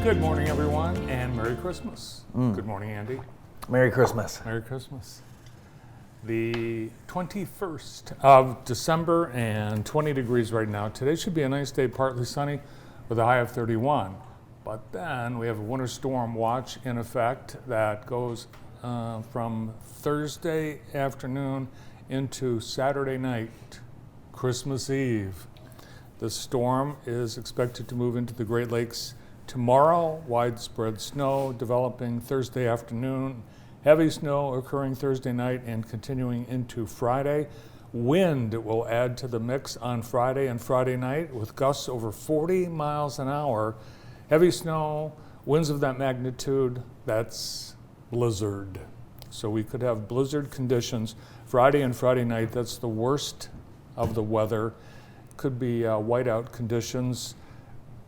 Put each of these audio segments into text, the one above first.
Good morning, everyone, and Merry Christmas. Good morning, Andy. Merry Christmas. Merry Christmas. The 21st of December and 20 degrees right now. Today should be a nice day, partly sunny with a high of 31. But then we have a winter storm watch in effect that goes from Thursday afternoon into Saturday night, Christmas Eve. The storm is expected to move into the Great Lakes tomorrow. Widespread snow developing Thursday afternoon. Heavy snow occurring Thursday night and continuing into Friday. Wind will add to the mix on Friday and Friday night with gusts over 40 miles an hour. Heavy snow, winds of that magnitude, that's blizzard. So we could have blizzard conditions Friday and Friday night. That's the worst of the weather. Could be whiteout conditions.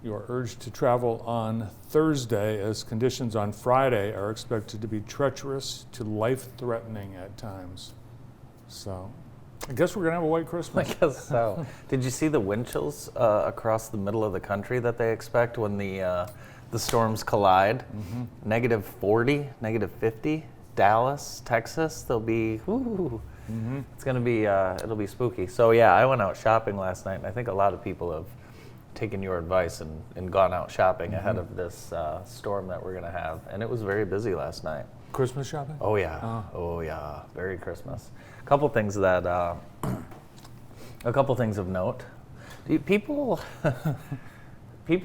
You are urged to travel on Thursday as conditions on Friday are expected to be treacherous to life-threatening at times. So I guess we're going to have a white Christmas. I guess so. Did you see the wind chills across the middle of the country that they expect when the storms collide? Mm-hmm. Negative 40, negative 50. Dallas, Texas, they'll be, It's going to be, it'll be spooky. So yeah, I went out shopping last night, and I think a lot of people have taken your advice and gone out shopping ahead of this storm that we're going to have. And it was very busy last night. Christmas shopping? Oh yeah, oh yeah, very Christmas. A couple things of note. People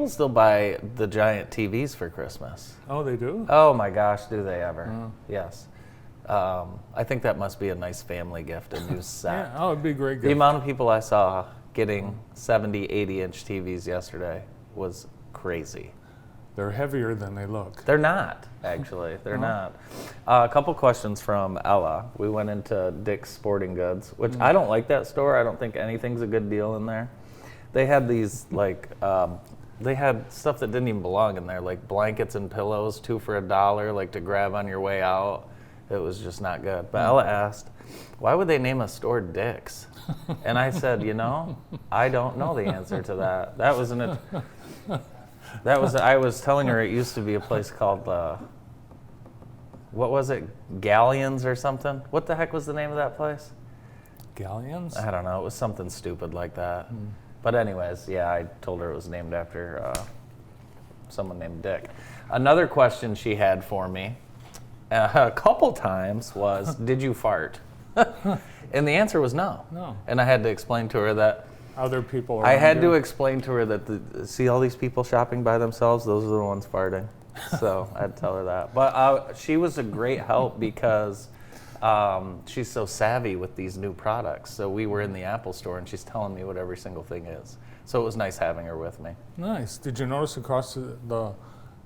still buy the giant TVs for Christmas. Oh, they do? Oh my gosh, do they ever? Yes. I think that must be a nice family gift, a new set. Yeah, it'd be a great gift. The amount of people I saw getting 70, 80-inch TVs yesterday was crazy. They're heavier than they look. They're not, actually. They're not. A couple questions from Ella. We went into Dick's Sporting Goods, which I don't like that store. I don't think anything's a good deal in there. They had these, they had stuff that didn't even belong in there, like blankets and pillows, 2 for $1, like to grab on your way out. It was just not good. But Ella asked, why would they name a store Dick's? And I said, I don't know the answer to that. I was telling her it used to be a place called, what was it, Galleons or something? What the heck was the name of that place? Galleons? I don't know. It was something stupid like that. But anyways, yeah, I told her it was named after someone named Dick. Another question she had for me a couple times was, did you fart? And the answer was no. No. And I had to explain to her that Other people I had to you? explain to her that see all these people shopping by themselves, those are the ones farting. So I had to tell her that. But she was a great help because she's so savvy with these new products. So we were in the Apple store and she's telling me what every single thing is. So it was nice having her with me. Nice. Did you notice across the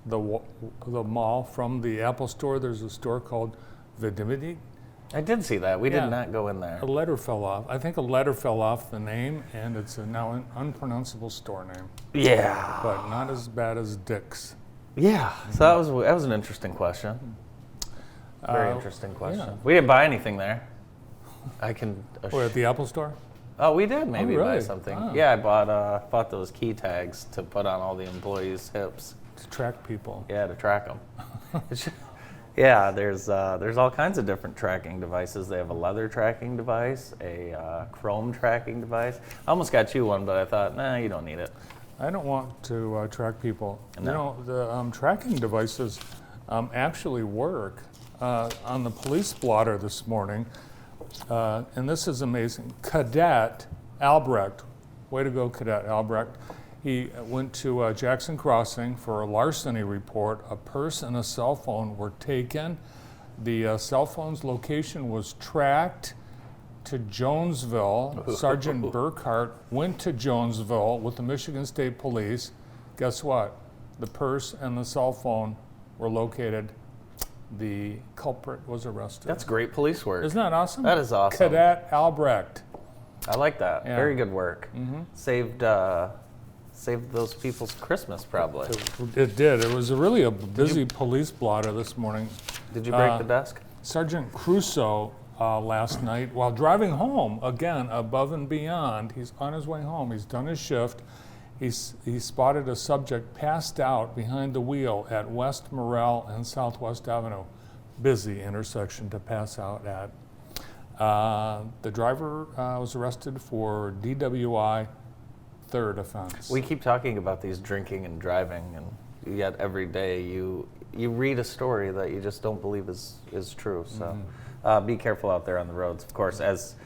mall from the Apple store, there's a store called Vidimity? I did see that. We did not go in there. A letter fell off. I think a letter fell off the name, and it's now an unpronounceable store name. Yeah. But not as bad as Dick's. Yeah. So that was an interesting question. Very interesting question. Yeah. We didn't buy anything there. I can. Or at the Apple store? Oh, we did maybe buy really? something. Oh. Yeah, I bought those key tags to put on all the employees' hips. To track people. Yeah, to track them. Yeah, there's all kinds of different tracking devices. They have a leather tracking device, a chrome tracking device. I almost got you one, but I thought, nah, you don't need it. I don't want to track people. No. The tracking devices actually work. On the police blotter this morning, and this is amazing, Cadet Albrecht, way to go, Cadet Albrecht. He went to Jackson Crossing for a larceny report. A purse and a cell phone were taken. The cell phone's location was tracked to Jonesville. Sergeant Burkhart went to Jonesville with the Michigan State Police. Guess what? The purse and the cell phone were located. The culprit was arrested. That's great police work. Isn't that awesome? That is awesome. Cadet Albrecht. I like that. Yeah. Very good work. Saved those people's Christmas probably. It did. It was really a busy police blotter this morning. Did you break the desk? Sergeant Crusoe last night while driving home, again, above and beyond. He's on his way home. He's done his shift, he spotted a subject passed out behind the wheel at West Morrell and Southwest Avenue. Busy intersection to pass out at. The driver was arrested for DWI, third offense. We keep talking about these drinking and driving, and yet every day you read a story that you just don't believe is true. So be careful out there on the roads. Of course, as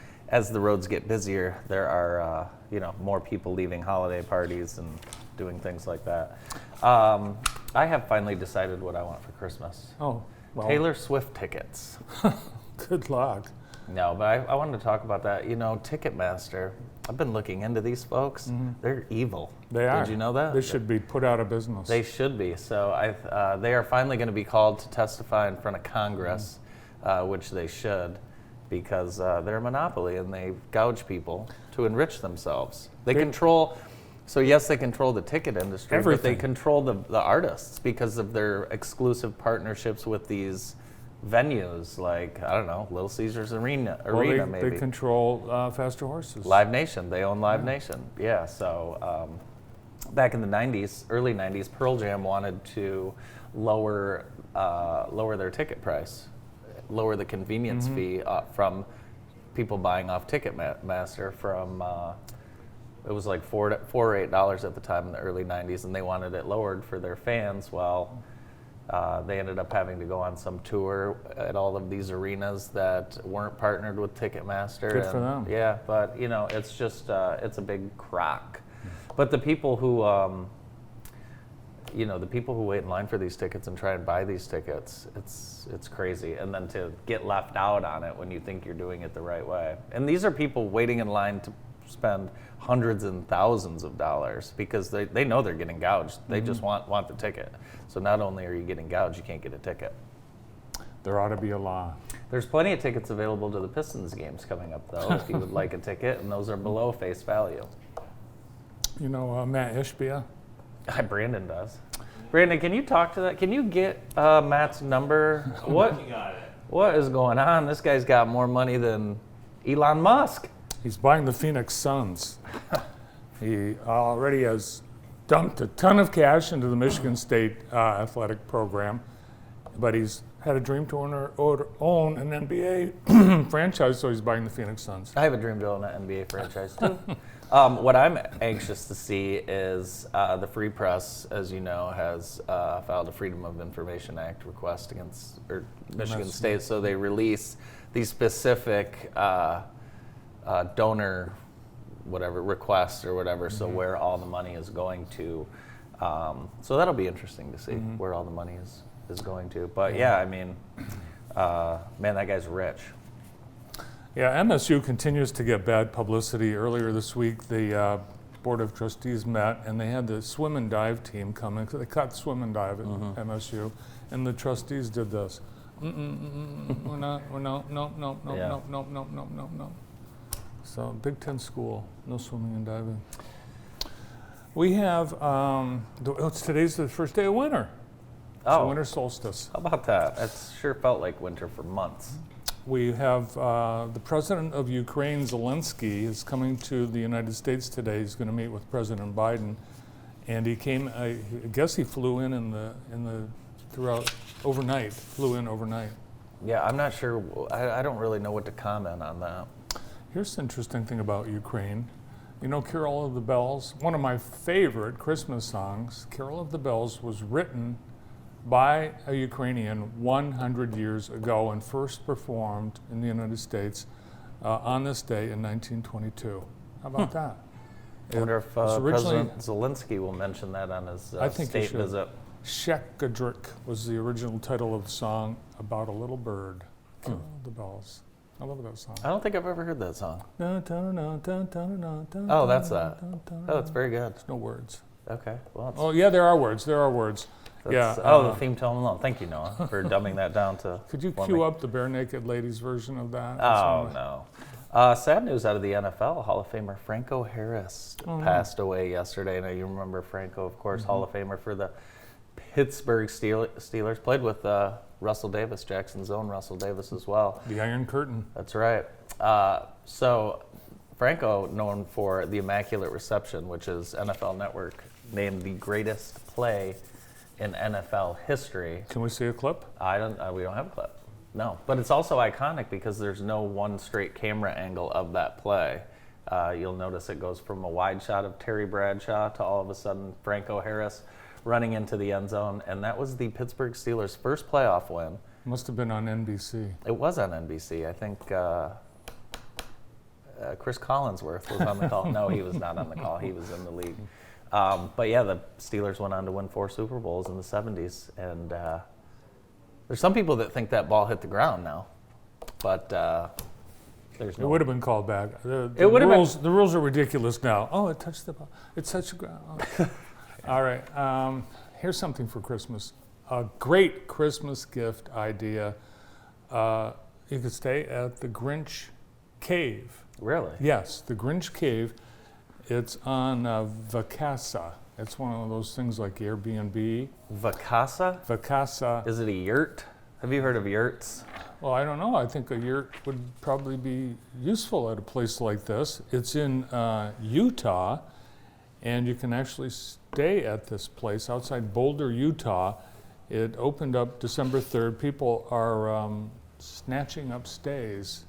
the roads get busier, there are more people leaving holiday parties and doing things like that. I have finally decided what I want for Christmas. Oh, well, Taylor Swift tickets. good luck. No, but I wanted to talk about that. Ticketmaster, I've been looking into these folks. They're evil. They are. Did you know that? They should be put out of business. They should be. So they are finally going to be called to testify in front of Congress, which they should, because they're a monopoly and they gouge people to enrich themselves. They control. So yes, they control the ticket industry, but Everything. they control the artists because of their exclusive partnerships with these venues, like I don't know, Little Caesars Arena maybe. They control Faster Horses. Live Nation. They own Live Nation. Yeah. So back in the '90s, early '90s, Pearl Jam wanted to lower their ticket price, lower the convenience fee from people buying off Ticketmaster from. It was like $4 or $8 at the time in the early '90s, and they wanted it lowered for their fans. Well, they ended up having to go on some tour at all of these arenas that weren't partnered with Ticketmaster. Good for them. Yeah, but it's just it's a big crock. But the people who wait in line for these tickets and try and buy these tickets, it's crazy. And then to get left out on it when you think you're doing it the right way. And these are people waiting in line to spend hundreds and thousands of dollars because they know they're getting gouged. They just want the ticket. So not only are you getting gouged, you can't get a ticket. There ought to be a law. There's plenty of tickets available to the Pistons games coming up, though, if you would like a ticket, and those are below face value. You know Matt Ishbia? Brandon does. Brandon, can you talk to that? Can you get Matt's number? What is going on? This guy's got more money than Elon Musk. He's buying the Phoenix Suns. He already has dumped a ton of cash into the Michigan State athletic program, but he's had a dream to own an NBA franchise, so he's buying the Phoenix Suns. I have a dream to own an NBA franchise, too. What I'm anxious to see is the Free Press, as you know, has filed a Freedom of Information Act request against Michigan State, so they release these specific donor requests or whatever, so where all the money is going to. So that'll be interesting to see where all the money is going to. But yeah, I mean, man, that guy's rich. Yeah, MSU continues to get bad publicity. Earlier this week, the Board of Trustees met, and they had the swim and dive team come in. They cut swim and dive at MSU, and the trustees did this. We're not, no. So, Big Ten school, no swimming and diving. We have, today's the first day of winter. So winter solstice. How about that? It sure felt like winter for months. We have the president of Ukraine, Zelensky, is coming to the United States today. He's going to meet with President Biden, and he came. I guess he flew in overnight. Flew in overnight. Yeah, I'm not sure. I don't really know what to comment on that. Here's the interesting thing about Ukraine. You know, Carol of the Bells, one of my favorite Christmas songs. Carol of the Bells was written by a Ukrainian 100 years ago and first performed in the United States on this day in 1922. How about that? I wonder if President Zelensky will mention that on his state visit. Shekadrik was the original title of the song about a little bird. Carol of the Bells. I love that song. I don't think I've ever heard that song. Oh, that's that. Oh, it's very good. There's no words. Okay. Well. Oh, yeah, there are words. There are words. Yeah. The theme tone alone. Thank you, Noah, for dumbing that down to. Could you cue up the Bare Naked Ladies version of that? No. Sad news out of the NFL. Hall of Famer Franco Harris passed away yesterday. Now you remember Franco, of course, Hall of Famer for the Pittsburgh Steelers. Played with Russell Davis, Jackson's own Russell Davis as well. The Iron Curtain. That's right. So Franco, known for the Immaculate Reception, which is NFL Network named the greatest play in NFL history. Can we see a clip? We don't have a clip. No, but it's also iconic because there's no one straight camera angle of that play. You'll notice it goes from a wide shot of Terry Bradshaw to all of a sudden Franco Harris running into the end zone, and that was the Pittsburgh Steelers' first playoff win. Must have been on NBC. It was on NBC. I think Chris Collinsworth was on the call. No, he was not on the call. He was in the league. But yeah, the Steelers went on to win 4 Super Bowls in the 70s, and there's some people that think that ball hit the ground now, but there's no. It would have been called back. The rules are ridiculous now. Oh, it touched the ball. It touched the ground. Oh. All right. Here's something for Christmas. A great Christmas gift idea. You could stay at the Grinch Cave. Really? Yes, the Grinch Cave. It's on Vacasa. It's one of those things like Airbnb. Vacasa? Vacasa. Is it a yurt? Have you heard of yurts? Well, I don't know. I think a yurt would probably be useful at a place like this. It's in Utah, and you can actually stay at this place outside Boulder, Utah. It opened up December 3rd. People are snatching up stays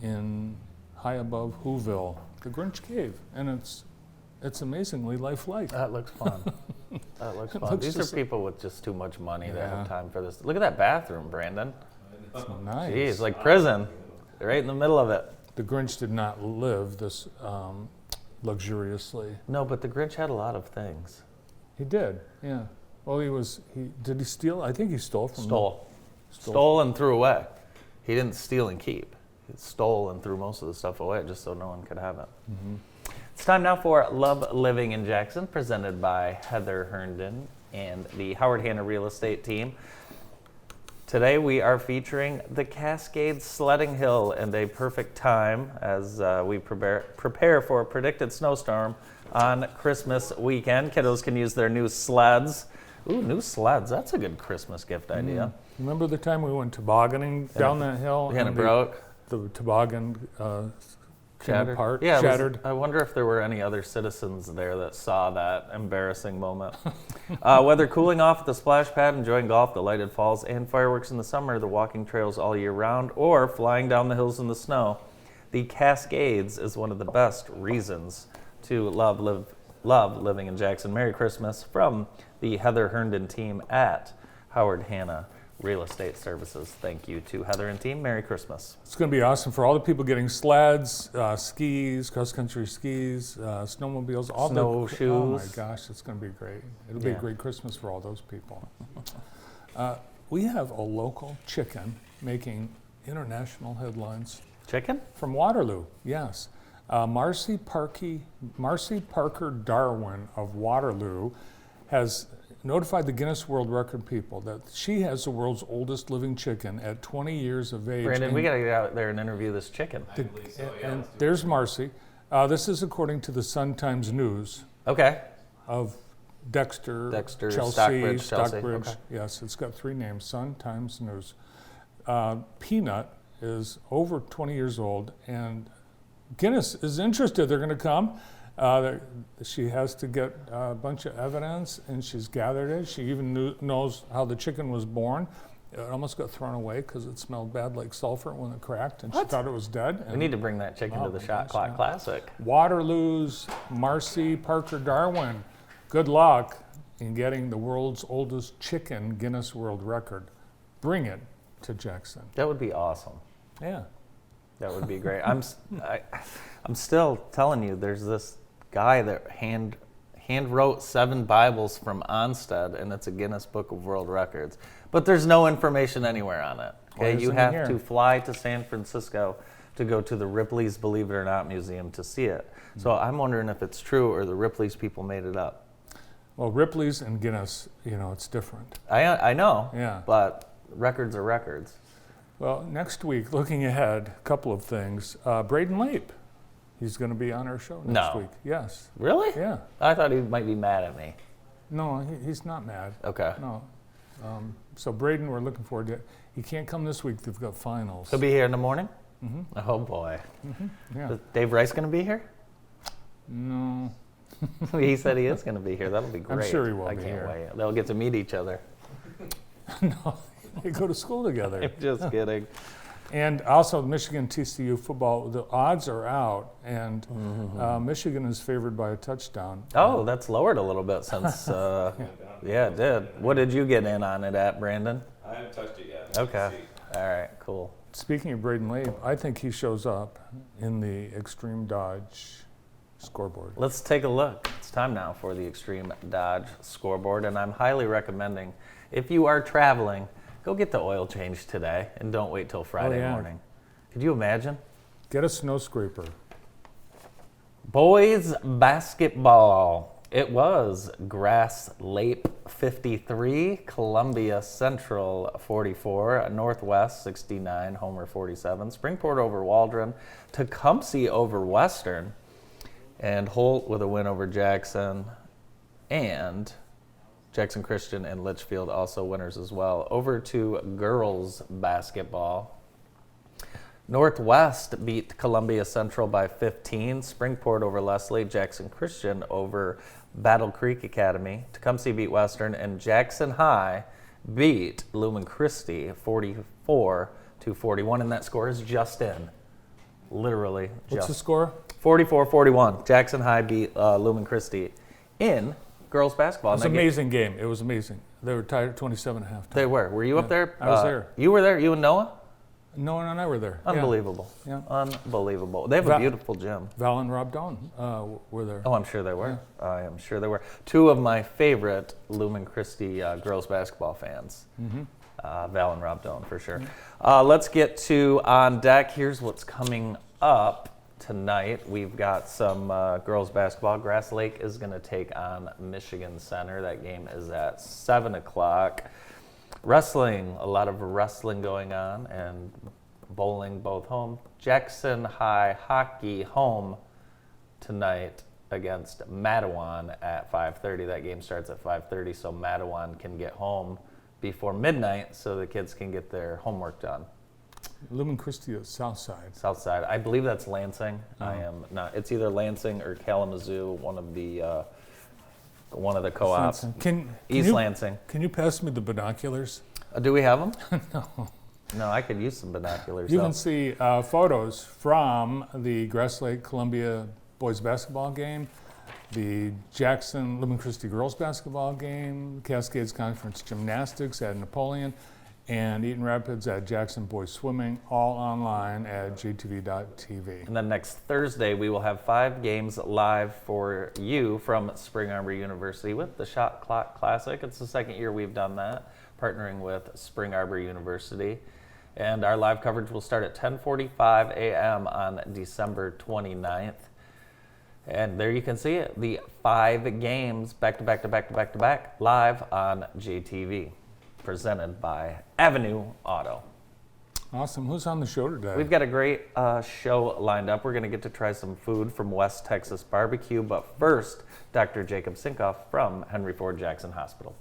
in high above Whoville, the Grinch Cave, and it's amazingly lifelike. That looks fun. That looks fun. These are people with just too much money that Yeah. have time for this. Look at that bathroom, Brandon. It's nice. Jeez, like prison. Right in the middle of it. The Grinch did not live this luxuriously. No, but the Grinch had a lot of things. He did, yeah. Well, did he steal? I think he stole from Stole and threw away. He didn't steal and keep. He stole and threw most of the stuff away just so no one could have it. Mm-hmm. It's time now for Love Living in Jackson, presented by Heather Herndon and the Howard Hanna Real Estate team. Today we are featuring the Cascades Sledding Hill and a perfect time as we prepare for a predicted snowstorm on Christmas weekend. Kiddos can use their new sleds. Ooh, new sleds. That's a good Christmas gift idea. Remember the time we went tobogganing down that hill? And it broke. The toboggan came apart, Yeah, shattered. I wonder if there were any other citizens there that saw that embarrassing moment. Whether cooling off at the splash pad, enjoying golf, the lighted falls, and fireworks in the summer, the walking trails all year round, or flying down the hills in the snow, the Cascades is one of the best reasons to love living in Jackson. Merry Christmas from the Heather Herndon team at Howard Hanna Real Estate Services. Thank you to Heather and team. Merry Christmas. It's going to be awesome for all the people getting sleds, skis, cross-country skis, snowmobiles, all Snowshoes. Oh my gosh, it's going to be great. It'll be a Yeah. great Christmas for all those people. We have a local chicken making international headlines Chicken? from Waterloo. Yes, Marcy Parker Darwin of Waterloo has notified the Guinness World Record people that she has the world's oldest living chicken at 20 years of age. Brandon, And we got to get out there and interview this chicken. and there's Marcy. This is according to the Sun-Times News Okay. of Dexter, Chelsea, Stockbridge, Chelsea. Stockbridge. Okay. Yes, it's got 3 names, Sun-Times News. Peanut is over 20 years old, and Guinness is interested. They're going to come. She has to get a bunch of evidence, and she's gathered it. She even knows how the chicken was born. It almost got thrown away because it smelled bad like sulfur when it cracked, and she thought it was dead. We need to bring that chicken to the Shot Clock Classic. Waterloo's Marcy Parker Darwin. Good luck in getting the world's oldest chicken Guinness World Record. Bring it to Jackson. That would be awesome. Yeah. That would be great. I'm still telling you, there's this guy that hand wrote 7 Bibles from Onstead, and it's a Guinness Book of World Records. But there's no information anywhere on it. Why Okay, isn't you it have here? to fly to San Francisco to go to the Ripley's Believe It or Not Museum to see it. So I'm wondering if it's true or the Ripley's people made it up. Well, Ripley's and Guinness, it's different. I know. Yeah. But records are records. Well, next week, looking ahead, a couple of things. Braden Lape, he's going to be on our show next No. week. Yes. Really? Yeah. I thought he might be mad at me. No, he's not mad. Okay. No. So Braden, we're looking forward to it. He can't come this week. They've got finals. He'll be here in the morning? Oh boy. Yeah. Is Dave Rice going to be here? No. He said he is going to be here. That'll be great. sure he will I be can't here. wait. They'll get to meet each other. No. They go to school together. I'm just kidding. And also, Michigan TCU football, the odds are out, and Michigan is favored by a touchdown. Oh, that's lowered a little bit since. Yeah, it did. What did you get in on it at, Brandon? I haven't touched it yet. Okay. All right, cool. Speaking of Braden Lee, I think he shows up in the Extreme Dodge scoreboard. Let's take a look. It's time now for the Extreme Dodge scoreboard, and I'm highly recommending if you are traveling, go get the oil change today and don't wait till Friday yeah. morning. Could you imagine? Get a snow scraper. Boys basketball. It was Grass Lake 53, Columbia Central 44, Northwest 69, Homer 47, Springport over Waldron, Tecumseh over Western, and Holt with a win over Jackson, and Jackson Christian and Litchfield also winners as well. Over to girls basketball. Northwest beat Columbia Central by 15. Springport over Leslie. Jackson Christian over Battle Creek Academy. Tecumseh beat Western. And Jackson High beat Lumen Christi 44-41. And that score is just in. Literally What's the just. score? 44-41. Jackson High beat Lumen Christi in girls basketball. It was an amazing game. It was amazing. They were tied at 27 at halftime. They were. Were you up there? I was there. You were there? You and Noah? Noah and I were there. Yeah. Unbelievable. Yeah. Unbelievable. They have a Val- beautiful gym. Val and Rob Dawn were there. Oh, I'm sure they were. I am sure they were. Two of my favorite Lumen Christi girls basketball fans. Val and Rob Doan, for sure. Let's get to On Deck. Here's what's coming up tonight. We've got some girls basketball. Grass Lake is going to take on Michigan Center. That game is at 7 o'clock. Wrestling, a lot of wrestling going on, and bowling both home. Jackson High hockey home tonight against Matawan at 5:30. That game starts at 5:30, so Matawan can get home before midnight so the kids can get their homework done. Lumen Christi is South Side. South Side, I believe that's Lansing. I am not. It's either Lansing or Kalamazoo, one of the co-ops. East Lansing. Can you pass me the binoculars? Do we have them? No, I could use some binoculars. You though. can see photos from the Grass Lake Columbia boys basketball game, the Jackson Lumen Christi girls basketball game, Cascades Conference Gymnastics at Napoleon, and Eaton Rapids at Jackson Boys Swimming, all online at jtv.tv. And then next Thursday, we will have 5 games live for you from Spring Arbor University with the Shot Clock Classic. It's the second year we've done that, partnering with Spring Arbor University. And our live coverage will start at 10:45 a.m. on December 29th. And there you can see it, the 5 games back to back to back to back to back live on JTV. Presented by Avenue Auto. Awesome. Who's on the show today? We've got a great show lined up. We're going to get to try some food from West Texas Barbecue, but first, Dr. Jacob Sinkoff from Henry Ford Jackson Hospital.